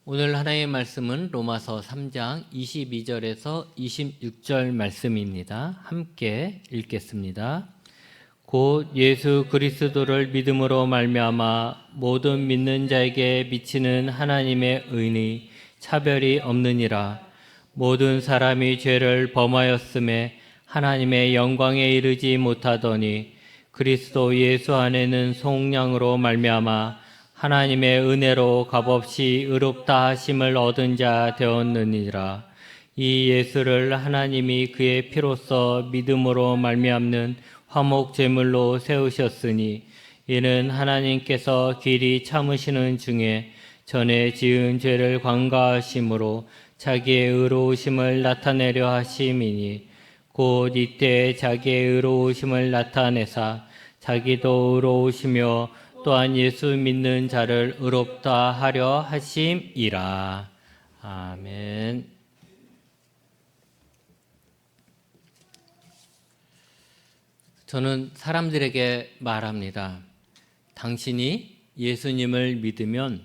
오늘 하나님의 말씀은 로마서 3장 22절에서 26절 말씀입니다. 함께 읽겠습니다. 곧 예수 그리스도를 믿음으로 말미암아 모든 믿는 자에게 미치는 하나님의 의는 차별이 없느니라. 모든 사람이 죄를 범하였음에 하나님의 영광에 이르지 못하더니 그리스도 예수 안에는 속량으로 말미암아 하나님의 은혜로 값없이 의롭다 하심을 얻은 자 되었느니라. 이 예수를 하나님이 그의 피로써 믿음으로 말미암는 화목 제물로 세우셨으니 이는 하나님께서 길이 참으시는 중에 전에 지은 죄를 관가하심으로 자기의 의로우심을 나타내려 하심이니 곧 이때 자기의 의로우심을 나타내사 자기도 의로우시며 또한 예수 믿는 자를 의롭다 하려 하심이라. 아멘. 저는 사람들에게 말합니다. 당신이 예수님을 믿으면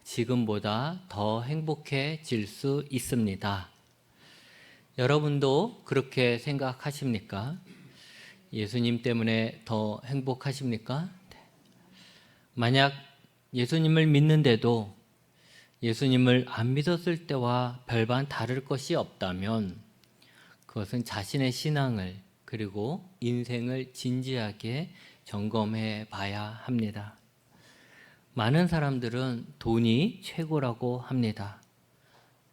지금보다 더 행복해질 수 있습니다. 여러분도 그렇게 생각하십니까? 예수님 때문에 더 행복하십니까? 만약 예수님을 믿는데도 예수님을 안 믿었을 때와 별반 다를 것이 없다면 그것은 자신의 신앙을 그리고 인생을 진지하게 점검해 봐야 합니다. 많은 사람들은 돈이 최고라고 합니다.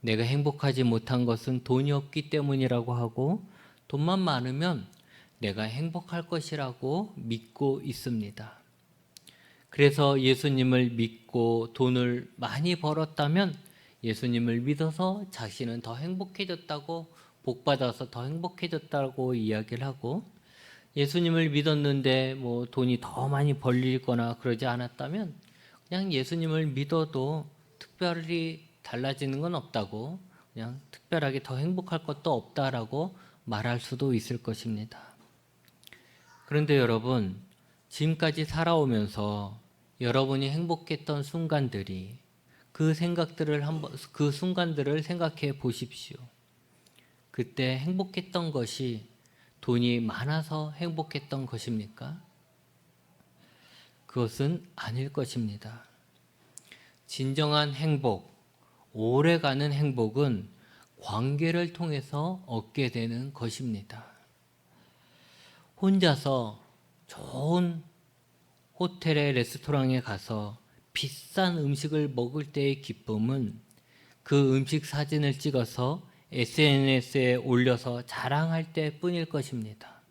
내가 행복하지 못한 것은 돈이 없기 때문이라고 하고 돈만 많으면 내가 행복할 것이라고 믿고 있습니다. 그래서 예수님을 믿고 돈을 많이 벌었다면 예수님을 믿어서 자신은 더 행복해졌다고 복받아서 더 행복해졌다고 이야기를 하고 예수님을 믿었는데 돈이 더 많이 벌리거나 그러지 않았다면 그냥 예수님을 믿어도 특별히 달라지는 건 없다고 그냥 특별하게 더 행복할 것도 없다라고 말할 수도 있을 것입니다. 그런데 여러분, 지금까지 살아오면서 여러분이 행복했던 순간들이 그 순간들을 생각해 보십시오. 그때 행복했던 것이 돈이 많아서 행복했던 것입니까? 그것은 아닐 것입니다. 진정한 행복, 오래가는 행복은 관계를 통해서 얻게 되는 것입니다. 혼자서 좋은 호텔에 레스토랑에 가서 비싼 음식을 먹을 때의 기쁨은 그 음식 사진을 찍어서 SNS에 올려서 자랑할 때뿐일 것입니다.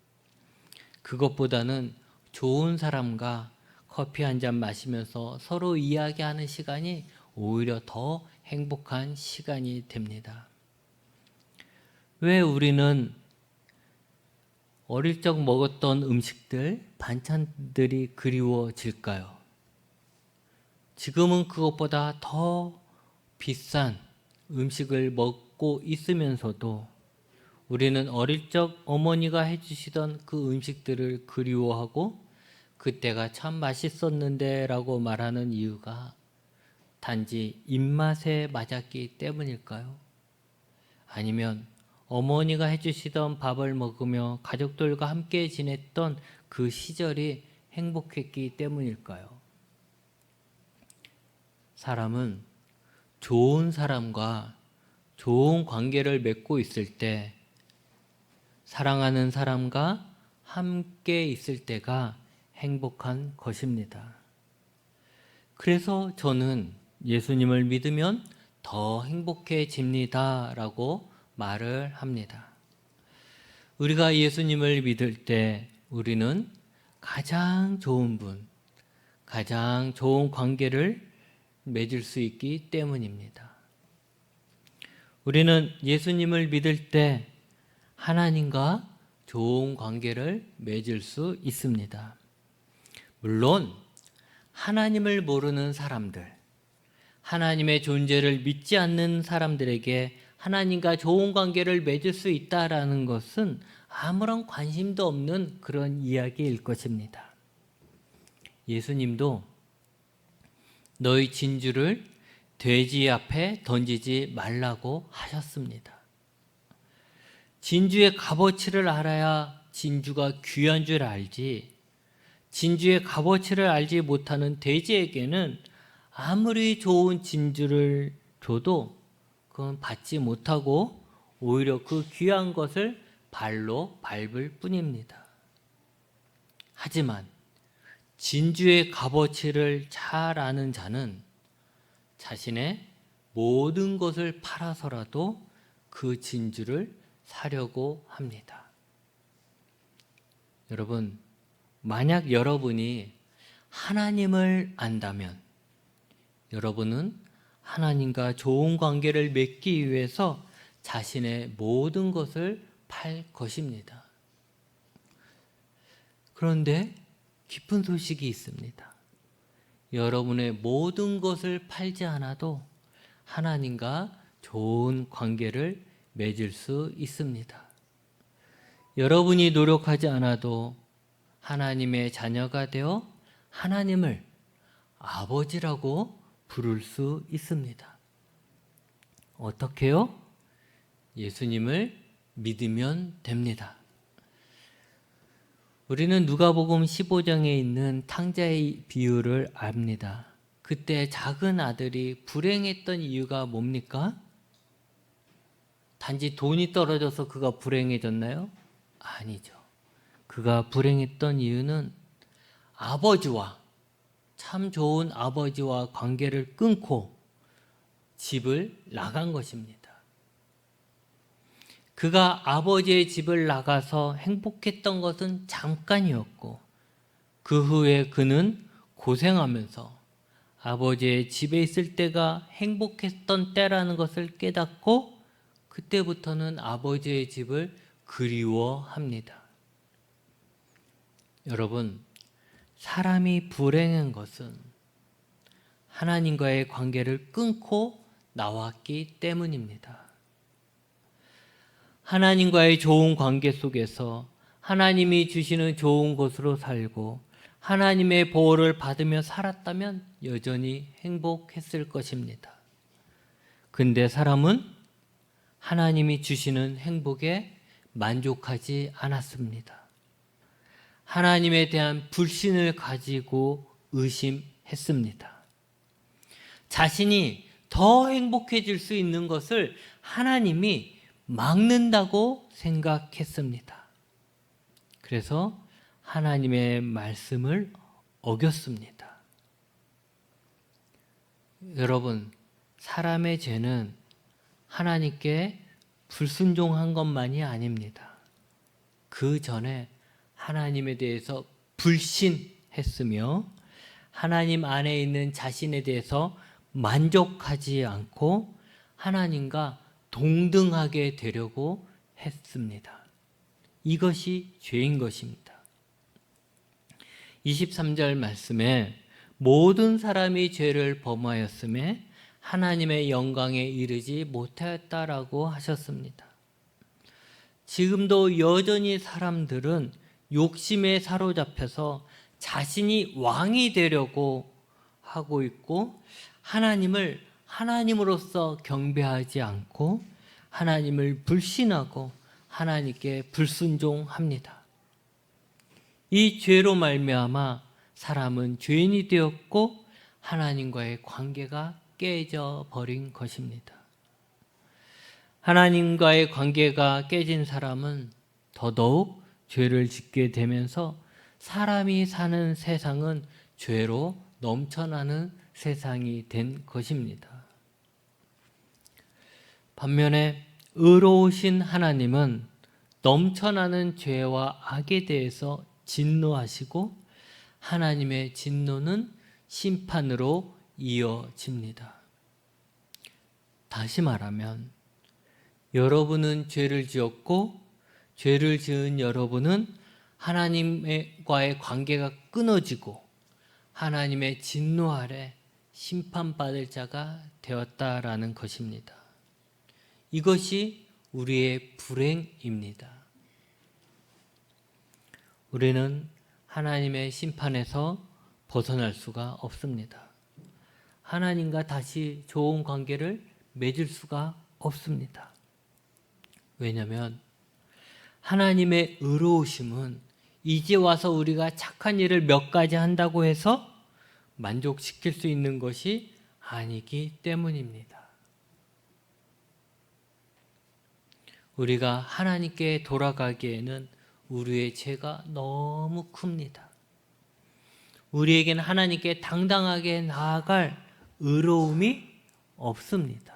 그것보다는 좋은 사람과 커피 한 잔 마시면서 서로 이야기하는 시간이 오히려 더 행복한 시간이 됩니다. 왜 우리는 어릴 적 먹었던 음식들, 반찬들이 그리워질까요? 지금은 그것보다 더 비싼 음식을 먹고 있으면서도 우리는 어릴 적 어머니가 해주시던 그 음식들을 그리워하고 그때가 참 맛있었는데 라고 말하는 이유가 단지 입맛에 맞았기 때문일까요? 아니면 어머니가 해주시던 밥을 먹으며 가족들과 함께 지냈던 그 시절이 행복했기 때문일까요? 사람은 좋은 사람과 좋은 관계를 맺고 있을 때, 사랑하는 사람과 함께 있을 때가 행복한 것입니다. 그래서 저는 예수님을 믿으면 더 행복해집니다 라고 말을 합니다. 우리가 예수님을 믿을 때 우리는 가장 좋은 분, 가장 좋은 관계를 맺을 수 있기 때문입니다. 우리는 예수님을 믿을 때 하나님과 좋은 관계를 맺을 수 있습니다. 물론 하나님을 모르는 사람들, 하나님의 존재를 믿지 않는 사람들에게 하나님과 좋은 관계를 맺을 수 있다라는 것은 아무런 관심도 없는 그런 이야기일 것입니다. 예수님도 너희 진주를 돼지 앞에 던지지 말라고 하셨습니다. 진주의 값어치를 알아야 진주가 귀한 줄 알지, 진주의 값어치를 알지 못하는 돼지에게는 아무리 좋은 진주를 줘도 그건 받지 못하고 오히려 그 귀한 것을 발로 밟을 뿐입니다. 하지만 진주의 값어치를 잘 아는 자는 자신의 모든 것을 팔아서라도 그 진주를 사려고 합니다. 여러분, 만약 여러분이 하나님을 안다면 여러분은 하나님과 좋은 관계를 맺기 위해서 자신의 모든 것을 팔 것입니다. 그런데 기쁜 소식이 있습니다. 여러분의 모든 것을 팔지 않아도 하나님과 좋은 관계를 맺을 수 있습니다. 여러분이 노력하지 않아도 하나님의 자녀가 되어 하나님을 아버지라고 부를 수 있습니다. 어떻게요? 예수님을 믿으면 됩니다. 우리는 누가복음 15장에 있는 탕자의 비유를 압니다. 그때 작은 아들이 불행했던 이유가 뭡니까? 단지 돈이 떨어져서 그가 불행해졌나요? 아니죠. 그가 불행했던 이유는 아버지와, 참 좋은 아버지와 관계를 끊고 집을 나간 것입니다. 그가 아버지의 집을 나가서 행복했던 것은 잠깐이었고 그 후에 그는 고생하면서 아버지의 집에 있을 때가 행복했던 때라는 것을 깨닫고 그때부터는 아버지의 집을 그리워합니다. 여러분, 사람이 불행한 것은 하나님과의 관계를 끊고 나왔기 때문입니다. 하나님과의 좋은 관계 속에서 하나님이 주시는 좋은 곳으로 살고 하나님의 보호를 받으며 살았다면 여전히 행복했을 것입니다. 근데 사람은 하나님이 주시는 행복에 만족하지 않았습니다. 하나님에 대한 불신을 가지고 의심했습니다. 자신이 더 행복해질 수 있는 것을 하나님이 막는다고 생각했습니다. 그래서 하나님의 말씀을 어겼습니다. 여러분, 사람의 죄는 하나님께 불순종한 것만이 아닙니다. 그 전에 하나님에 대해서 불신했으며 하나님 안에 있는 자신에 대해서 만족하지 않고 하나님과 동등하게 되려고 했습니다. 이것이 죄인 것입니다. 23절 말씀에 모든 사람이 죄를 범하였음에 하나님의 영광에 이르지 못하였다라고 하셨습니다. 지금도 여전히 사람들은 욕심에 사로잡혀서 자신이 왕이 되려고 하고 있고 하나님을 하나님으로서 경배하지 않고 하나님을 불신하고 하나님께 불순종합니다. 이 죄로 말미암아 사람은 죄인이 되었고 하나님과의 관계가 깨져 버린 것입니다. 하나님과의 관계가 깨진 사람은 더더욱 죄를 짓게 되면서 사람이 사는 세상은 죄로 넘쳐나는 세상이 된 것입니다. 반면에 의로우신 하나님은 넘쳐나는 죄와 악에 대해서 진노하시고 하나님의 진노는 심판으로 이어집니다. 다시 말하면 여러분은 죄를 지었고 죄를 지은 여러분은 하나님과의 관계가 끊어지고 하나님의 진노 아래 심판받을 자가 되었다라는 것입니다. 이것이 우리의 불행입니다. 우리는 하나님의 심판에서 벗어날 수가 없습니다. 하나님과 다시 좋은 관계를 맺을 수가 없습니다. 왜냐하면 하나님의 의로우심은 이제 와서 우리가 착한 일을 몇 가지 한다고 해서 만족시킬 수 있는 것이 아니기 때문입니다. 우리가 하나님께 돌아가기에는 우리의 죄가 너무 큽니다. 우리에게는 하나님께 당당하게 나아갈 의로움이 없습니다.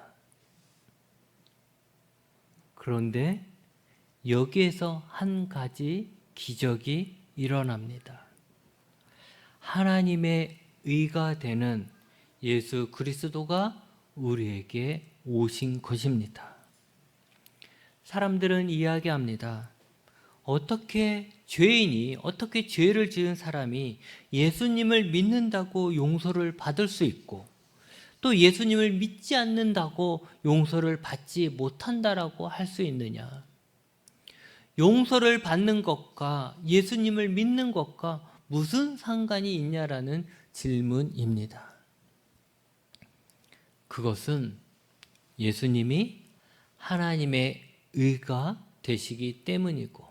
그런데 여기에서 한 가지 기적이 일어납니다. 하나님의 의가 되는 예수 그리스도가 우리에게 오신 것입니다. 사람들은 이야기합니다. 어떻게 죄를 지은 사람이 예수님을 믿는다고 용서를 받을 수 있고 또 예수님을 믿지 않는다고 용서를 받지 못한다라고 할 수 있느냐? 용서를 받는 것과 예수님을 믿는 것과 무슨 상관이 있냐라는 질문입니다. 그것은 예수님이 하나님의 의가 되시기 때문이고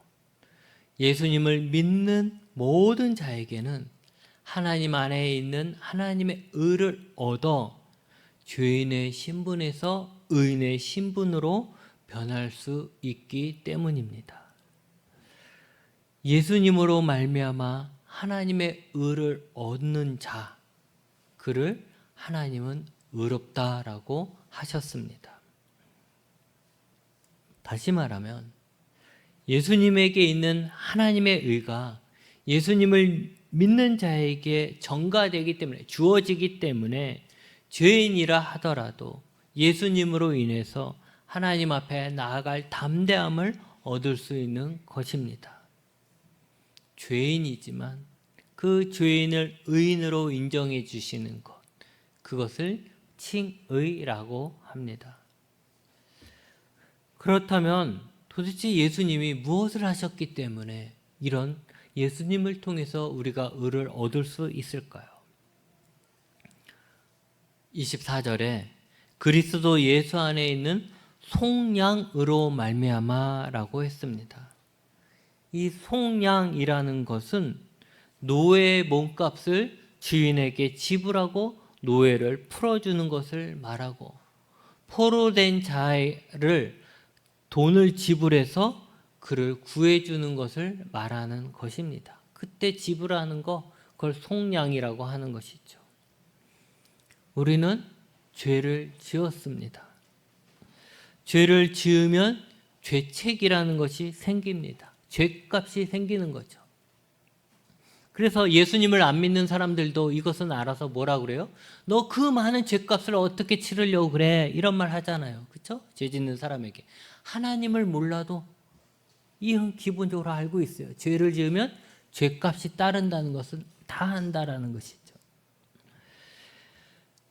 예수님을 믿는 모든 자에게는 하나님 안에 있는 하나님의 의를 얻어 죄인의 신분에서 의인의 신분으로 변할 수 있기 때문입니다. 예수님으로 말미암아 하나님의 의를 얻는 자, 그를 하나님은 의롭다라고 하셨습니다. 다시 말하면 예수님에게 있는 하나님의 의가 예수님을 믿는 자에게 전가되기 때문에 주어지기 때문에 죄인이라 하더라도 예수님으로 인해서 하나님 앞에 나아갈 담대함을 얻을 수 있는 것입니다. 죄인이지만 그 죄인을 의인으로 인정해 주시는 것, 그것을 칭의라고 합니다. 그렇다면 도대체 예수님이 무엇을 하셨기 때문에 이런 예수님을 통해서 우리가 의를 얻을 수 있을까요? 24절에 그리스도 예수 안에 있는 속량으로 말미암아라고 했습니다. 이 속량이라는 것은 노예의 몸값을 주인에게 지불하고 노예를 풀어주는 것을 말하고 포로된 자를 돈을 지불해서 그를 구해주는 것을 말하는 것입니다. 그때 지불하는 거, 그걸 속량이라고 하는 것이죠. 우리는 죄를 지었습니다. 죄를 지으면 죄책이라는 것이 생깁니다. 죄값이 생기는 거죠. 그래서 예수님을 안 믿는 사람들도 이것은 알아서 뭐라 그래요? 너 그 많은 죄값을 어떻게 치르려고 그래? 이런 말 하잖아요. 그렇죠? 죄 짓는 사람에게. 하나님을 몰라도 이런 기본적으로 알고 있어요. 죄를 지으면 죄값이 따른다는 것은 다 한다라는 것이죠.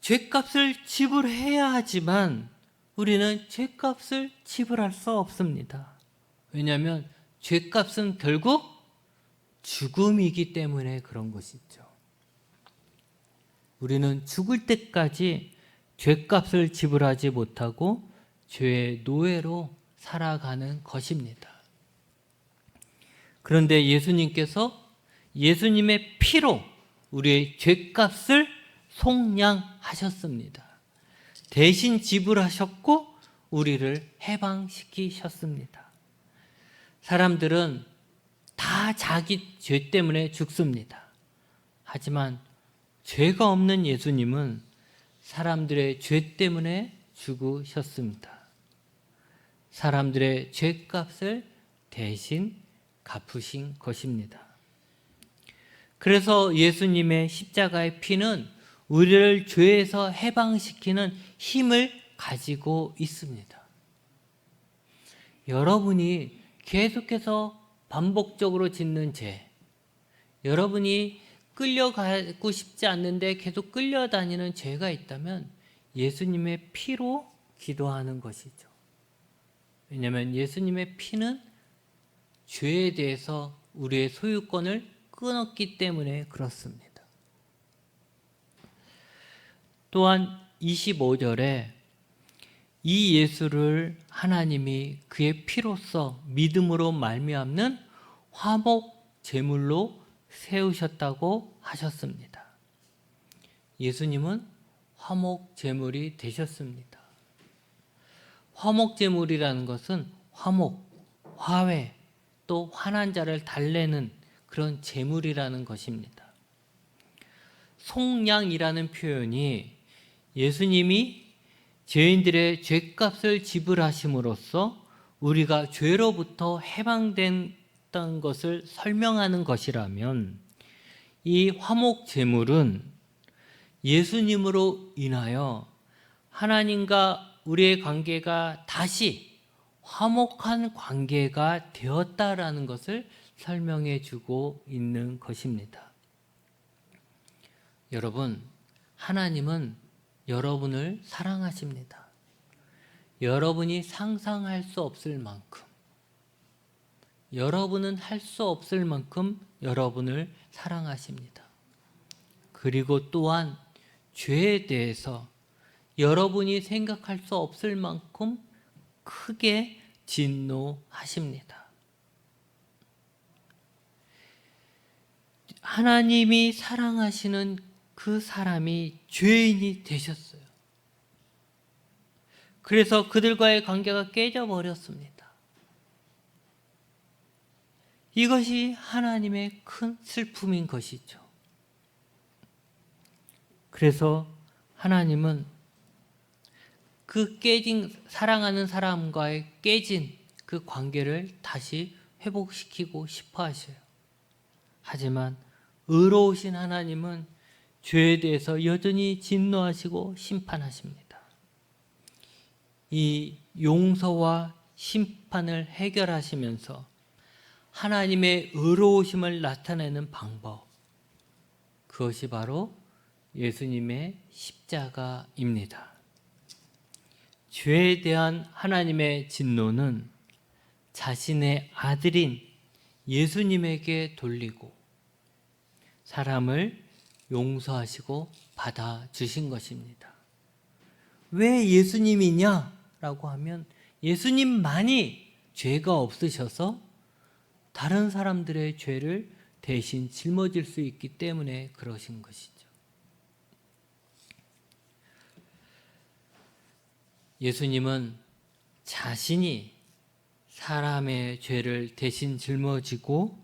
죄값을 지불해야 하지만 우리는 죄값을 지불할 수 없습니다. 왜냐하면 죄값은 결국 죽음이기 때문에 그런 것이죠. 우리는 죽을 때까지 죄값을 지불하지 못하고 죄의 노예로 살아가는 것입니다. 그런데 예수님께서 예수님의 피로 우리의 죄값을 속량하셨습니다. 대신 지불하셨고 우리를 해방시키셨습니다. 사람들은 다 자기 죄 때문에 죽습니다. 하지만 죄가 없는 예수님은 사람들의 죄 때문에 죽으셨습니다. 사람들의 죄값을 대신 갚으신 것입니다. 그래서 예수님의 십자가의 피는 우리를 죄에서 해방시키는 힘을 가지고 있습니다. 여러분이 계속해서 반복적으로 짓는 죄, 여러분이 끌려가고 싶지 않는데 계속 끌려다니는 죄가 있다면 예수님의 피로 기도하는 것이죠. 왜냐하면 예수님의 피는 죄에 대해서 우리의 소유권을 끊었기 때문에 그렇습니다. 또한 25절에 이 예수를 하나님이 그의 피로써 믿음으로 말미암는 화목 제물로 세우셨다고 하셨습니다. 예수님은 화목 제물이 되셨습니다. 화목 제물이라는 것은 화목, 화해, 또 화난 자를 달래는 그런 제물이라는 것입니다. 속량이라는 표현이 예수님이 죄인들의 죄값을 지불하심으로써 우리가 죄로부터 해방된다는 것을 설명하는 것이라면, 이 화목 제물은 예수님으로 인하여 하나님과 우리의 관계가 다시 화목한 관계가 되었다라는 것을 설명해 주고 있는 것입니다. 여러분, 하나님은 여러분을 사랑하십니다. 여러분이 상상할 수 없을 만큼, 여러분은 할 수 없을 만큼 여러분을 사랑하십니다. 그리고 또한 죄에 대해서 여러분이 생각할 수 없을 만큼 크게 진노하십니다. 하나님이 사랑하시는 그 사람이 죄인이 되셨어요. 그래서 그들과의 관계가 깨져버렸습니다. 이것이 하나님의 큰 슬픔인 것이죠. 그래서 하나님은 그 깨진, 사랑하는 사람과의 깨진 그 관계를 다시 회복시키고 싶어 하셔요. 하지만 의로우신 하나님은 죄에 대해서 여전히 진노하시고 심판하십니다. 이 용서와 심판을 해결하시면서 하나님의 의로우심을 나타내는 방법, 그것이 바로 예수님의 십자가입니다. 죄에 대한 하나님의 진노는 자신의 아들인 예수님에게 돌리고 사람을 용서하시고 받아주신 것입니다. 왜 예수님이냐라고 하면 예수님만이 죄가 없으셔서 다른 사람들의 죄를 대신 짊어질 수 있기 때문에 그러신 것이죠. 예수님은 자신이 사람의 죄를 대신 짊어지고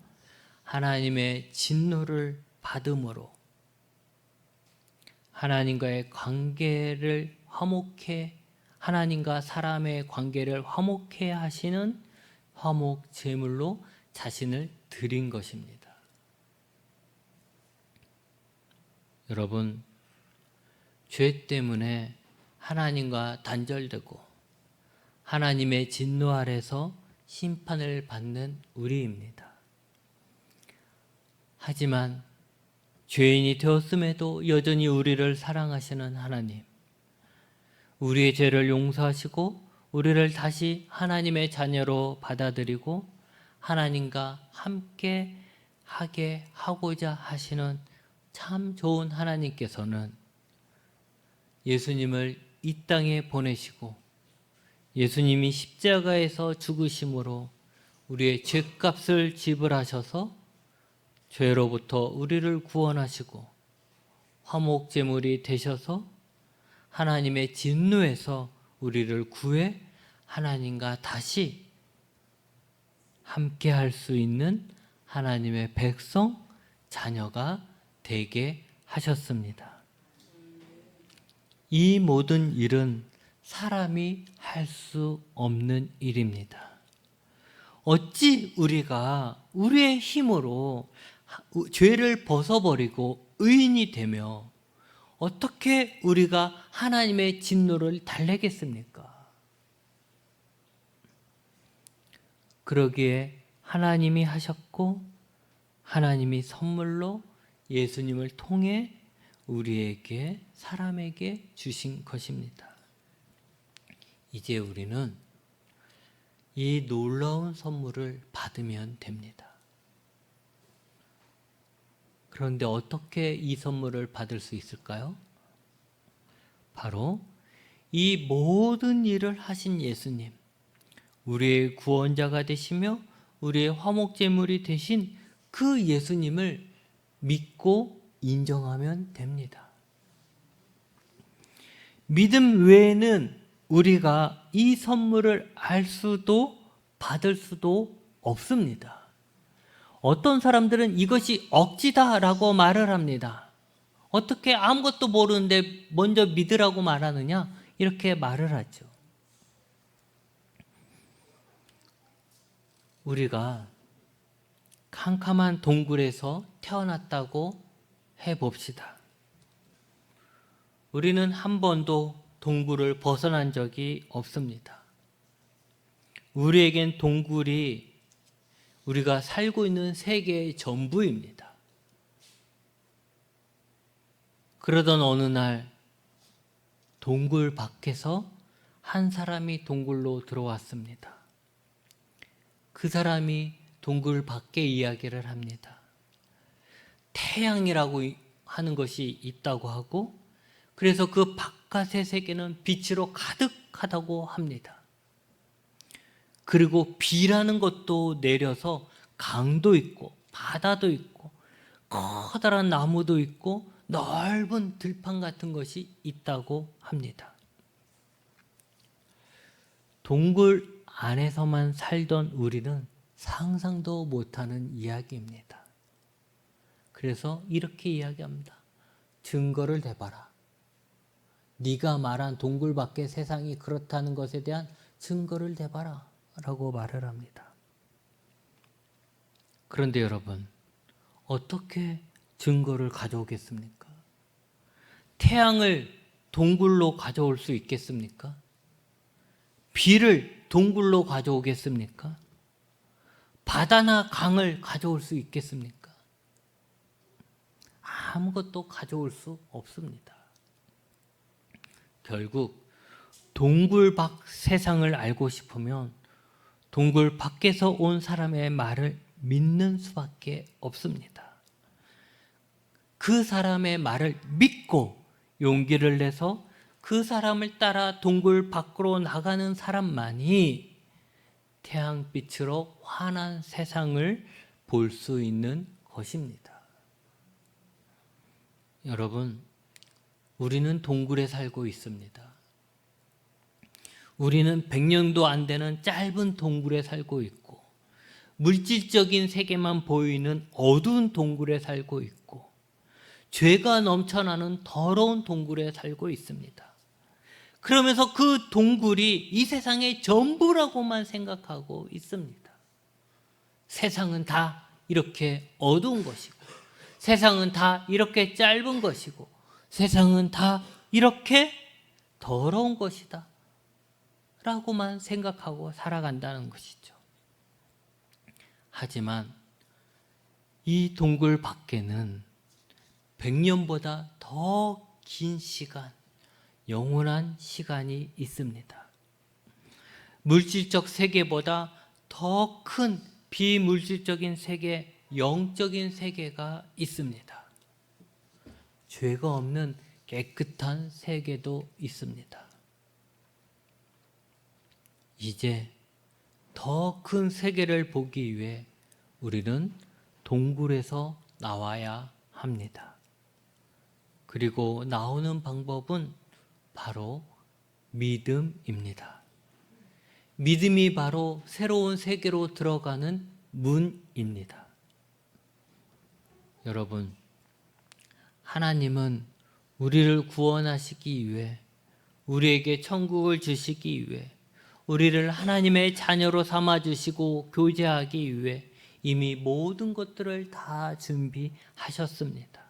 하나님의 진노를 받음으로 하나님과의 관계를 화목해, 하나님과 사람의 관계를 화목해 하시는 화목 제물로 자신을 드린 것입니다. 여러분, 죄 때문에 하나님과 단절되고 하나님의 진노 아래서 심판을 받는 우리입니다. 하지만 죄인이 되었음에도 여전히 우리를 사랑하시는 하나님, 우리의 죄를 용서하시고 우리를 다시 하나님의 자녀로 받아들이고 하나님과 함께 하게 하고자 하시는 참 좋은 하나님께서는 예수님을 이 땅에 보내시고 예수님이 십자가에서 죽으심으로 우리의 죄값을 지불하셔서 죄로부터 우리를 구원하시고 화목제물이 되셔서 하나님의 진노에서 우리를 구해 하나님과 다시 함께 할 수 있는 하나님의 백성, 자녀가 되게 하셨습니다. 이 모든 일은 사람이 할 수 없는 일입니다. 어찌 우리가 우리의 힘으로 죄를 벗어버리고 의인이 되며 어떻게 우리가 하나님의 진노를 달래겠습니까? 그러기에 하나님이 하셨고 하나님이 선물로 예수님을 통해 우리에게, 사람에게 주신 것입니다. 이제 우리는 이 놀라운 선물을 받으면 됩니다. 그런데 어떻게 이 선물을 받을 수 있을까요? 바로 이 모든 일을 하신 예수님, 우리의 구원자가 되시며 우리의 화목제물이 되신 그 예수님을 믿고 인정하면 됩니다. 믿음 외에는 우리가 이 선물을 알 수도 받을 수도 없습니다. 어떤 사람들은 이것이 억지다라고 말을 합니다. 어떻게 아무것도 모르는데 먼저 믿으라고 말하느냐? 이렇게 말을 하죠. 우리가 캄캄한 동굴에서 태어났다고 해봅시다. 우리는 한 번도 동굴을 벗어난 적이 없습니다. 우리에겐 동굴이 우리가 살고 있는 세계의 전부입니다. 그러던 어느 날 동굴 밖에서 한 사람이 동굴로 들어왔습니다. 그 사람이 동굴 밖에 이야기를 합니다. 태양이라고 하는 것이 있다고 하고, 그래서 그 바깥의 세계는 빛으로 가득하다고 합니다. 그리고 비라는 것도 내려서 강도 있고 바다도 있고 커다란 나무도 있고 넓은 들판 같은 것이 있다고 합니다. 동굴 안에서만 살던 우리는 상상도 못하는 이야기입니다. 그래서 이렇게 이야기합니다. 증거를 대봐라. 네가 말한 동굴 밖의 세상이 그렇다는 것에 대한 증거를 대봐라 라고 말을 합니다. 그런데 여러분, 어떻게 증거를 가져오겠습니까? 태양을 동굴로 가져올 수 있겠습니까? 비를 동굴로 가져오겠습니까? 바다나 강을 가져올 수 있겠습니까? 아무것도 가져올 수 없습니다. 결국 동굴 밖 세상을 알고 싶으면 동굴 밖에서 온 사람의 말을 믿는 수밖에 없습니다. 그 사람의 말을 믿고 용기를 내서 그 사람을 따라 동굴 밖으로 나가는 사람만이 태양빛으로 환한 세상을 볼 수 있는 것입니다. 여러분, 우리는 동굴에 살고 있습니다. 우리는 100년도 안 되는 짧은 동굴에 살고 있고, 물질적인 세계만 보이는 어두운 동굴에 살고 있고, 죄가 넘쳐나는 더러운 동굴에 살고 있습니다. 그러면서 그 동굴이 이 세상의 전부라고만 생각하고 있습니다. 세상은 다 이렇게 어두운 것이고, 세상은 다 이렇게 짧은 것이고, 세상은 다 이렇게 더러운 것이다 라고만 생각하고 살아간다는 것이죠. 하지만 이 동굴 밖에는 100년보다 더 긴 시간, 영원한 시간이 있습니다. 물질적 세계보다 더 큰 비물질적인 세계, 영적인 세계가 있습니다. 죄가 없는 깨끗한 세계도 있습니다. 이제 더 큰 세계를 보기 위해 우리는 동굴에서 나와야 합니다. 그리고 나오는 방법은 바로 믿음입니다. 믿음이 바로 새로운 세계로 들어가는 문입니다. 여러분, 하나님은 우리를 구원하시기 위해, 우리에게 천국을 주시기 위해, 우리를 하나님의 자녀로 삼아주시고 교제하기 위해 이미 모든 것들을 다 준비하셨습니다.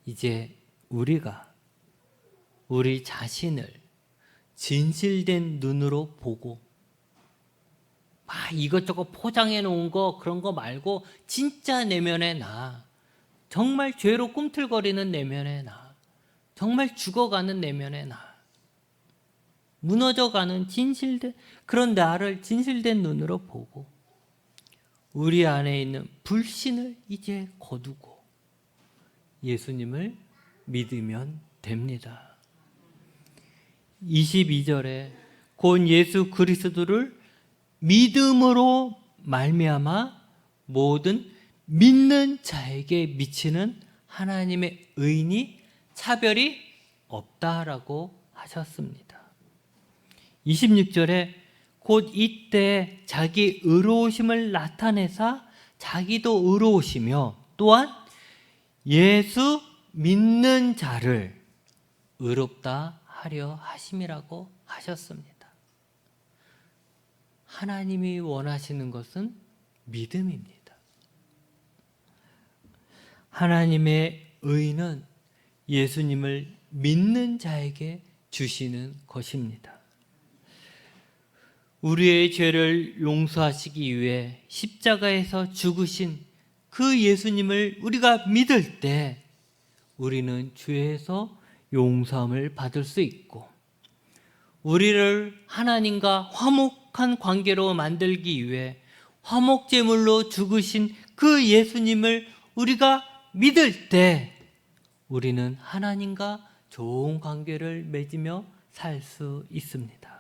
이제 우리가 우리 자신을 진실된 눈으로 보고, 막 이것저것 포장해 놓은 거 그런 거 말고 진짜 내면의 나, 정말 죄로 꿈틀거리는 내면의 나, 정말 죽어가는 내면의 나, 무너져가는 진실된 그런 나를 진실된 눈으로 보고 우리 안에 있는 불신을 이제 거두고 예수님을 믿으면 됩니다. 22절에 곧 예수 그리스도를 믿음으로 말미암아 모든 믿는 자에게 미치는 하나님의 의인이 차별이 없다라고 하셨습니다. 26절에 곧 이때 자기 의로우심을 나타내사 자기도 의로우시며 또한 예수 믿는 자를 의롭다 하려 하심이라고 하셨습니다. 하나님이 원하시는 것은 믿음입니다. 하나님의 의는 예수님을 믿는 자에게 주시는 것입니다. 우리의 죄를 용서하시기 위해 십자가에서 죽으신 그 예수님을 우리가 믿을 때 우리는 죄에서 용서함을 받을 수 있고 우리를 하나님과 화목한 관계로 만들기 위해 화목제물로 죽으신 그 예수님을 우리가 믿을 때 우리는 하나님과 좋은 관계를 맺으며 살 수 있습니다.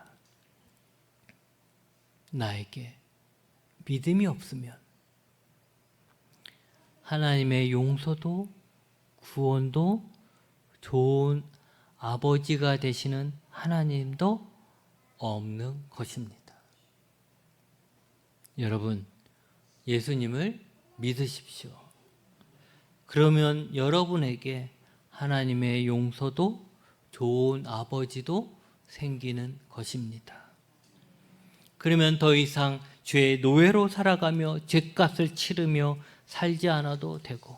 나에게 믿음이 없으면 하나님의 용서도 구원도 좋은 아버지가 되시는 하나님도 없는 것입니다. 여러분, 예수님을 믿으십시오. 그러면 여러분에게 하나님의 용서도 좋은 아버지도 생기는 것입니다. 그러면 더 이상 죄의 노예로 살아가며 죄값을 치르며 살지 않아도 되고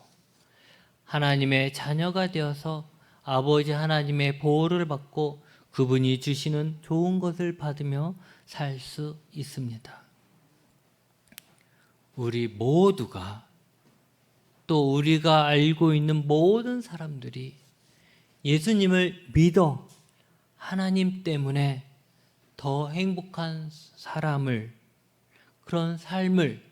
하나님의 자녀가 되어서 아버지 하나님의 보호를 받고 그분이 주시는 좋은 것을 받으며 살 수 있습니다. 우리 모두가 또 우리가 알고 있는 모든 사람들이 예수님을 믿어 하나님 때문에 더 행복한 사람을 그런 삶을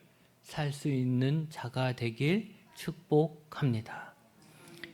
살 수 있는 자가 되길 축복합니다.